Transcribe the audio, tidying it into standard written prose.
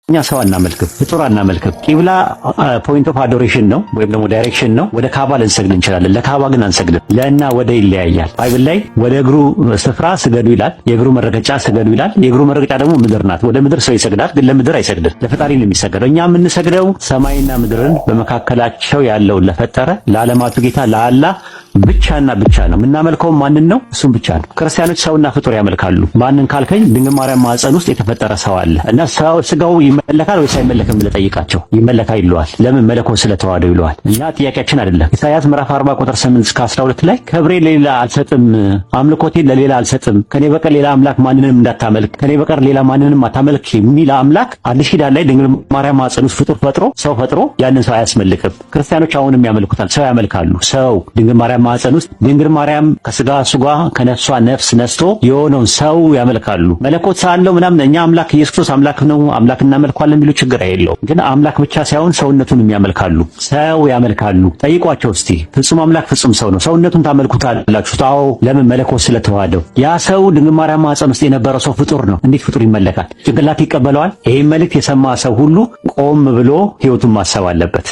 እኛ ሰው አናመልክም፣ ፍጡር አናመልክም። ቂብላ ፖይንት ኦፍ አዶሬሽን ነው ወይም ደግሞ ዳይሬክሽን ነው። ወደ ካባ ልንሰግድ እንችላለን፣ ለካባ ግን አንሰግድም። ለእና ወደ ይለያያል። ባይብል ላይ ወደ እግሩ ስፍራ ስገዱ ይላል፣ የእግሩ መረገጫ ስገዱ ይላል። የእግሩ መረገጫ ደግሞ ምድር ናት። ወደ ምድር ሰው ይሰግዳል፣ ግን ለምድር አይሰግድም፣ ለፈጣሪ ነው የሚሰገደው። እኛ የምንሰግደው ሰማይና ምድርን በመካከላቸው ያለውን ለፈጠረ ለዓለማቱ ጌታ ለአላህ ብቻና ብቻ ነው። የምናመልከው ማንን ነው? እሱም ብቻ ነው። ክርስቲያኖች ሰውና ፍጡር ያመልካሉ። ማንን ካልከኝ ድንግል ማርያም ማዕፀን ውስጥ የተፈጠረ ሰው አለ እና ስጋው ይመለካል ወይስ አይመለክም ብለህ ጠይቃቸው። ይመለካል ይለዋል። ለምን? መለኮት ስለተዋህደው ይለዋል። እኛ ጥያቄያችን አይደለም። ኢሳይያስ ምዕራፍ 40 ቁጥር 8 እስከ 12 ላይ ክብሬ ለሌላ አልሰጥም፣ አምልኮቴን ለሌላ አልሰጥም፣ ከኔ በቀር ሌላ አምላክ ማንንም እንዳታመልክ፣ ከኔ በቀር ሌላ ማንንም አታመልክ የሚል አምላክ አዲስ ኪዳን ላይ ድንግል ማርያም ማዕፀን ውስጥ ፍጡር ፈጥሮ ሰው ፈጥሮ ያንን ሰው አያስመልክም። ክርስቲያኖች አሁንም ያመልኩታል። ሰው ያመልካሉ። ሰው ድንግል ማርያም ማዕፀን ውስጥ ድንግል ማርያም ከስጋ ስጋ ከነፍሷ ነፍስ ነስቶ የሆነውን ሰው ያመልካሉ። መለኮት ሳለው ምናምን እኛ አምላክ ኢየሱስ ክርስቶስ አምላክ ነው አምላክ እናመልካለን ቢሉ ችግር የለውም። ግን አምላክ ብቻ ሳይሆን ሰውነቱንም ያመልካሉ። ሰው ያመልካሉ። ጠይቋቸው እስቲ። ፍጹም አምላክ ፍጹም ሰው ነው። ሰውነቱን ታመልኩታላችሁ? አዎ። ለምን? መለኮት ስለተዋህደው። ያ ሰው ድንግል ማርያም ማዕፀን ውስጥ የነበረው ሰው ፍጡር ነው። እንዴት ፍጡር ይመለካል? ጭንቅላት ይቀበለዋል? ይሄን መልእክት የሰማ ሰው ሁሉ ቆም ብሎ ህይወቱን ማሰብ አለበት።